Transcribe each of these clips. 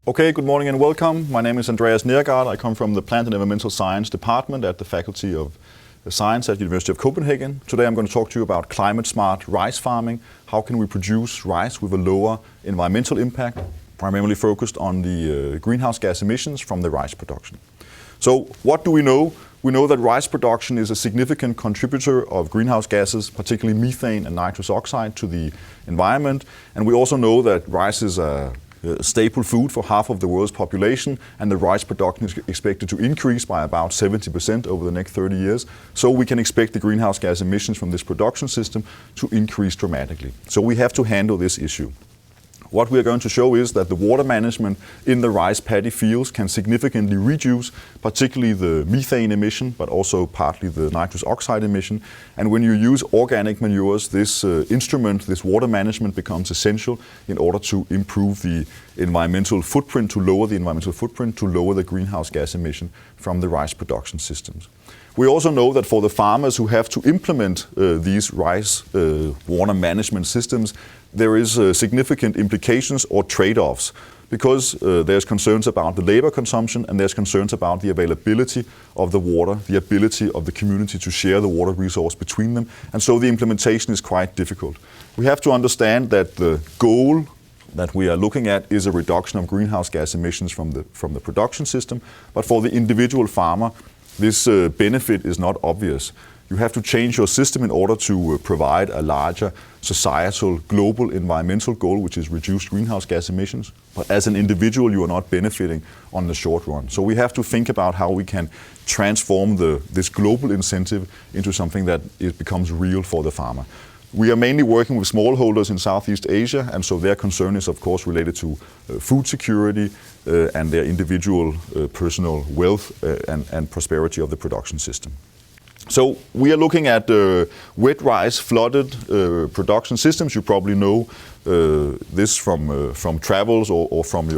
Okay, good morning and welcome. My name is Andreas Neergaard. I come from the Plant and Environmental Science Department at the Faculty of Science at the University of Copenhagen. Today I'm going to talk to you about climate-smart rice farming. How can we produce rice with a lower environmental impact, primarily focused on the greenhouse gas emissions from the rice production. So what do we know? We know that rice production is a significant contributor of greenhouse gases, particularly methane and nitrous oxide, to the environment. And we also know that rice is a staple food for half of the world's population, and the rice production is expected to increase by about 70% over the next 30 years. So we can expect the greenhouse gas emissions from this production system to increase dramatically. So we have to handle this issue. What we are going to show is that the water management in the rice paddy fields can significantly reduce, particularly the methane emission, but also partly the nitrous oxide emission. And when you use organic manures, this water management becomes essential in order to improve the environmental footprint, to lower the environmental footprint, to lower the greenhouse gas emission from the rice production systems. We also know that for the farmers who have to implement these rice water management systems, there is significant implications or trade-offs, because there's concerns about the labor consumption and there's concerns about the availability of the water, the ability of the community to share the water resource between them, and so the implementation is quite difficult. We have to understand that the goal that we are looking at is a reduction of greenhouse gas emissions from the production system, but for the individual farmer, this benefit is not obvious. You have to change your system in order to provide a larger societal global environmental goal, which is reduced greenhouse gas emissions. But as an individual, you are not benefiting on the short run. So we have to think about how we can transform this global incentive into something that becomes real for the farmer. We are mainly working with smallholders in Southeast Asia, and so their concern is of course related to food security and their individual personal wealth and prosperity of the production system. So we are looking at wet rice flooded production systems. You probably know this from travels or from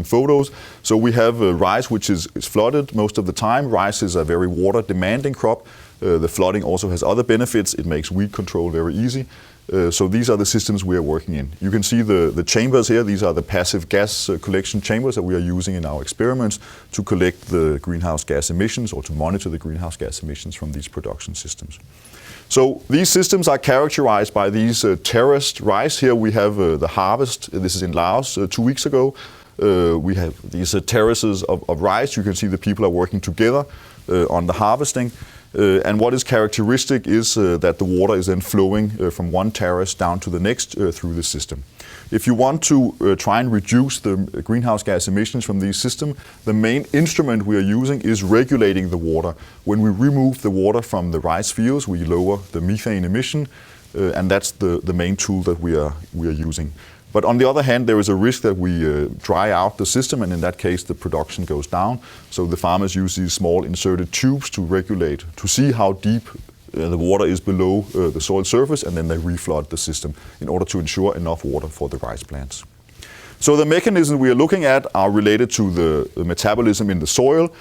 photos. So we have rice which is flooded most of the time. Rice is a very water demanding crop. The flooding also has other benefits. It makes weed control very easy. So these are the systems we are working in. You can see the chambers here. These are the passive gas collection chambers that we are using in our experiments to collect the greenhouse gas emissions or to monitor the greenhouse gas emissions from these production systems. So these systems are characterized by these terraced rice. Here we have the harvest. This is in Laos 2 weeks ago. We have these terraces of rice. You can see the people are working together on the harvesting. And what is characteristic is that the water is then flowing from one terrace down to the next through the system. If you want to try and reduce the greenhouse gas emissions from these systems, the main instrument we are using is regulating the water. When we remove the water from the rice fields, we lower the methane emission, and that's the main tool that we are using. But on the other hand, there is a risk that we dry out the system, and in that case the production goes down. So the farmers use these small inserted tubes to regulate, to see how deep the water is below the soil surface, and then they reflood the system in order to ensure enough water for the rice plants. So the mechanisms we are looking at are related to the metabolism in the soil.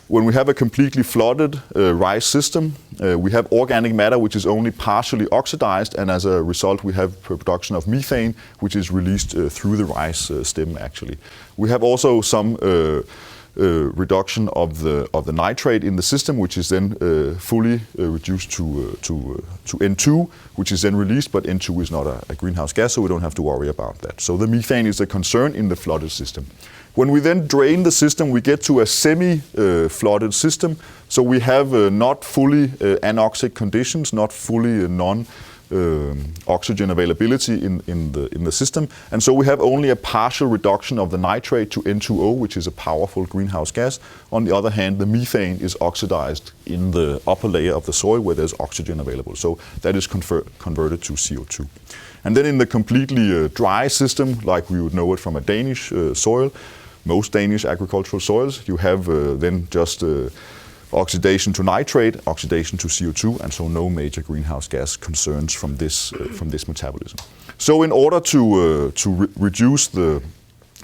When we have a completely flooded rice system, we have organic matter which is only partially oxidized, and as a result we have production of methane which is released through the rice stem actually. We have also some reduction of the nitrate in the system, which is then fully reduced to N2, which is then released, but N2 is not a greenhouse gas, so we don't have to worry about that. So the methane is a concern in the flooded system. When we then drain the system, we get to a semi-flooded system. So we have not fully anoxic conditions, not fully oxygen availability in the system. And so we have only a partial reduction of the nitrate to N2O, which is a powerful greenhouse gas. On the other hand, the methane is oxidized in the upper layer of the soil where there's oxygen available. So that is converted to CO2. And then in the completely dry system, like we would know it from a Danish soil, most Danish agricultural soils, you have then just oxidation to nitrate, oxidation to CO2, and so no major greenhouse gas concerns from this metabolism. So in order to reduce the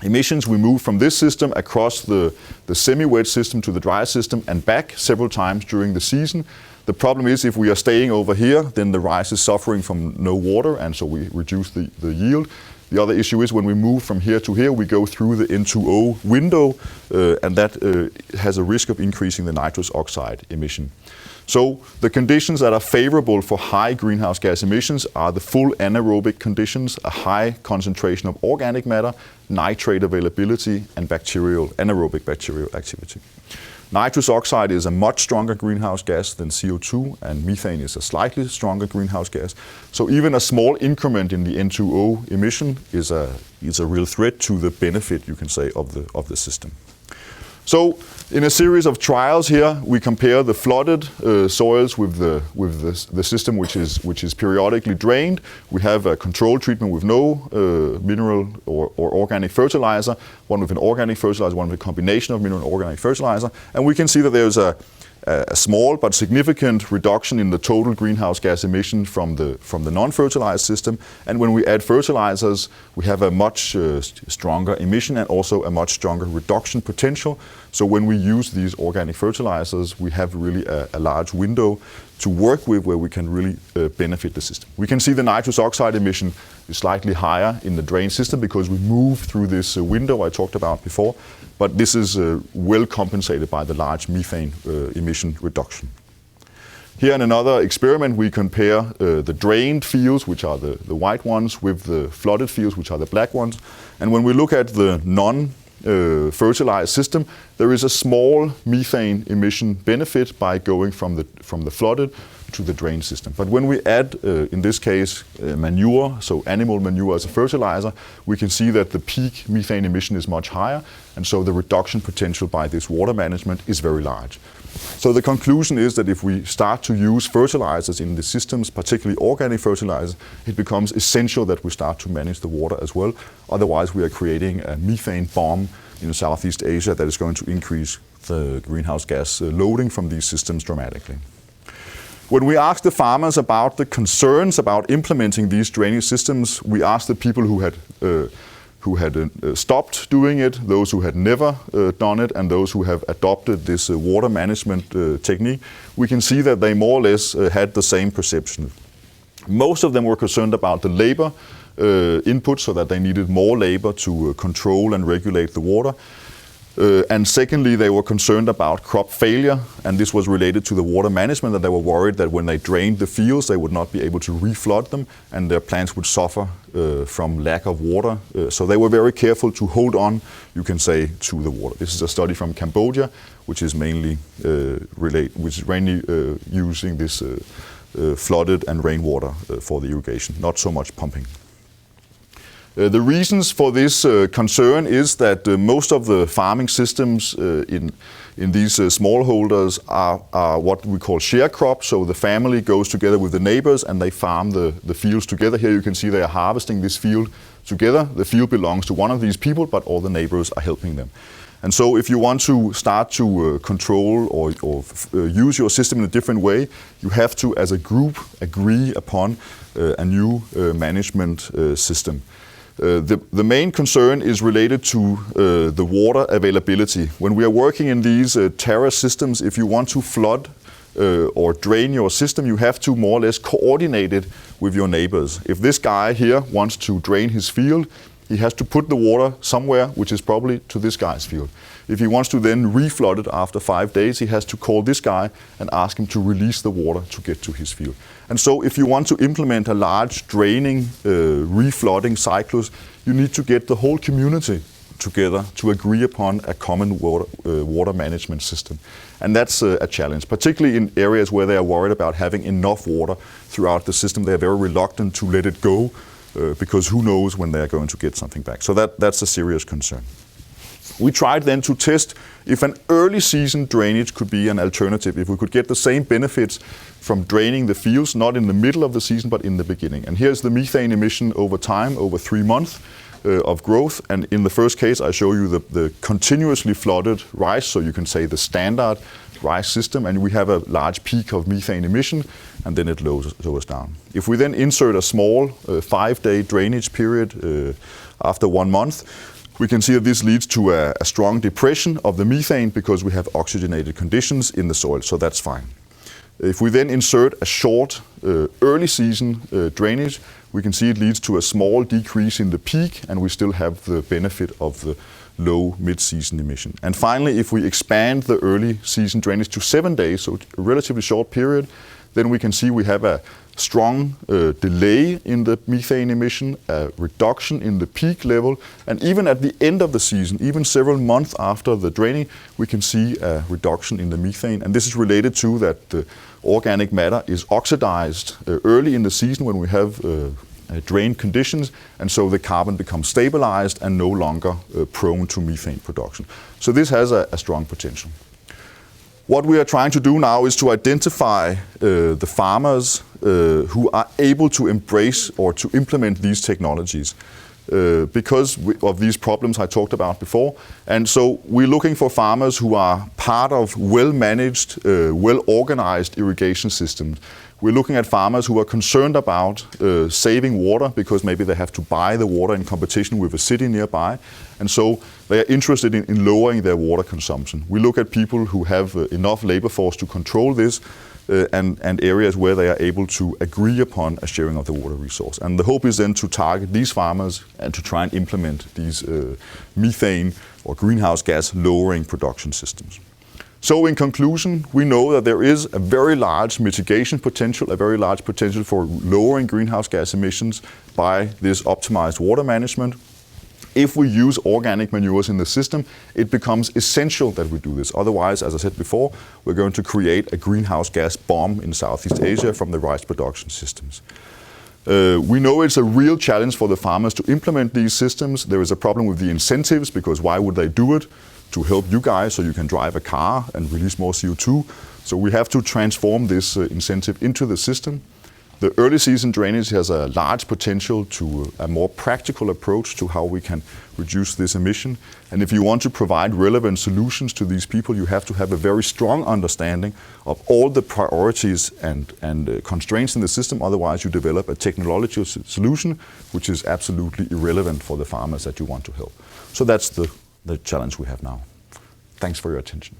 emissions, we move from this system across the semi-wet system to the dry system and back several times during the season. The problem is if we are staying over here, then the rice is suffering from no water, and so we reduce the yield. The other issue is when we move from here to here, we go through the N2O window, and that has a risk of increasing the nitrous oxide emission. So the conditions that are favorable for high greenhouse gas emissions are the full anaerobic conditions, a high concentration of organic matter, nitrate availability, and anaerobic bacterial activity. Nitrous oxide is a much stronger greenhouse gas than CO2, and methane is a slightly stronger greenhouse gas. So even a small increment in the N2O emission is a real threat to the benefit, you can say, of the system. So in a series of trials here, we compare the flooded soils with the system which is periodically drained. We have a control treatment with no mineral or organic fertilizer, one with an organic fertilizer, one with a combination of mineral and organic fertilizer. And we can see that there's a small but significant reduction in the total greenhouse gas emission from the non-fertilized system. And when we add fertilizers, we have a much stronger emission and also a much stronger reduction potential. So when we use these organic fertilizers, we have really a large window to work with where we can really benefit the system. We can see the nitrous oxide emission is slightly higher in the drain system because we move through this window I talked about before, but this is well compensated by the large methane emission reduction. Here in another experiment, we compare the drained fields, which are the white ones, with the flooded fields, which are the black ones. And when we look at the non-fertilized system, there is a small methane emission benefit by going from the flooded to the drain system. But when we add, in this case, manure, so animal manure as a fertilizer, we can see that the peak methane emission is much higher, and so the reduction potential by this water management is very large. So the conclusion is that if we start to use fertilizers in the systems, particularly organic fertilizers, it becomes essential that we start to manage the water as well. Otherwise, we are creating a methane bomb in Southeast Asia that is going to increase the greenhouse gas loading from these systems dramatically. When we asked the farmers about the concerns about implementing these drainage systems, we asked the people who had stopped doing it, those who had never done it, and those who have adopted this water management technique. We can see that they more or less had the same perception. Most of them were concerned about the labor input, so that they needed more labor to control and regulate the water. And secondly, they were concerned about crop failure, and this was related to the water management, that they were worried that when they drained the fields, they would not be able to reflood them, and their plants would suffer from lack of water. So they were very careful to hold on, you can say, to the water. This is a study from Cambodia, which is mainly using this flooded and rainwater for the irrigation, not so much pumping. The reasons for this concern is that most of the farming systems in these smallholders are what we call share crops. So the family goes together with the neighbors and they farm the fields together. Here you can see they are harvesting this field together. The field belongs to one of these people, but all the neighbors are helping them. And so if you want to start to control or use your system in a different way, you have to, as a group, agree upon a new management system. The main concern is related to the water availability. When we are working in these terrace systems, if you want to flood or drain your system, you have to more or less coordinate it with your neighbors. If this guy here wants to drain his field, he has to put the water somewhere, which is probably to this guy's field. If he wants to then reflood it after 5 days, he has to call this guy and ask him to release the water to get to his field. And so if you want to implement a large draining, reflooding cyclus, you need to get the whole community together to agree upon a common water management system. And that's a challenge, particularly in areas where they are worried about having enough water throughout the system. They are very reluctant to let it go because who knows when they are going to get something back. So that's a serious concern. We tried then to test if an early season drainage could be an alternative, if we could get the same benefits from draining the fields, not in the middle of the season, but in the beginning. And here's the methane emission over time, over 3 months of growth. And in the first case, I show you the continuously flooded rice, so you can say the standard rice system, and we have a large peak of methane emission, and then it lowers down. If we then insert a small 5-day drainage period after 1 month, we can see that this leads to a strong depression of the methane because we have oxygenated conditions in the soil, so that's fine. If we then insert a short early season drainage, we can see it leads to a small decrease in the peak, and we still have the benefit of the low mid-season emission. And finally, if we expand the early season drainage to 7 days, so a relatively short period, then we can see we have a strong delay in the methane emission, a reduction in the peak level, and even at the end of the season, even several months after the draining, we can see a reduction in the methane. And this is related to that the organic matter is oxidized early in the season when we have drained conditions, and so the carbon becomes stabilized and no longer prone to methane production. So this has a strong potential. What we are trying to do now is to identify the farmers who are able to embrace or to implement these technologies because of these problems I talked about before. And so we're looking for farmers who are part of well-managed, well-organized irrigation systems. We're looking at farmers who are concerned about saving water because maybe they have to buy the water in competition with a city nearby. And so they are interested in lowering their water consumption. We look at people who have enough labor force to control this and areas where they are able to agree upon a sharing of the water resource. And the hope is then to target these farmers and to try and implement these methane or greenhouse gas lowering production systems. So in conclusion, we know that there is a very large mitigation potential, a very large potential for lowering greenhouse gas emissions by this optimized water management. If we use organic manures in the system, it becomes essential that we do this. Otherwise, as I said before, we're going to create a greenhouse gas bomb in Southeast Asia from the rice production systems. We know it's a real challenge for the farmers to implement these systems. There is a problem with the incentives, because why would they do it? To help you guys so you can drive a car and release more CO2. So we have to transform this incentive into the system. The early season drainage has a large potential to a more practical approach to how we can reduce this emission. And if you want to provide relevant solutions to these people, you have to have a very strong understanding of all the priorities and constraints in the system. Otherwise, you develop a technological solution which is absolutely irrelevant for the farmers that you want to help. So that's the challenge we have now. Thanks for your attention.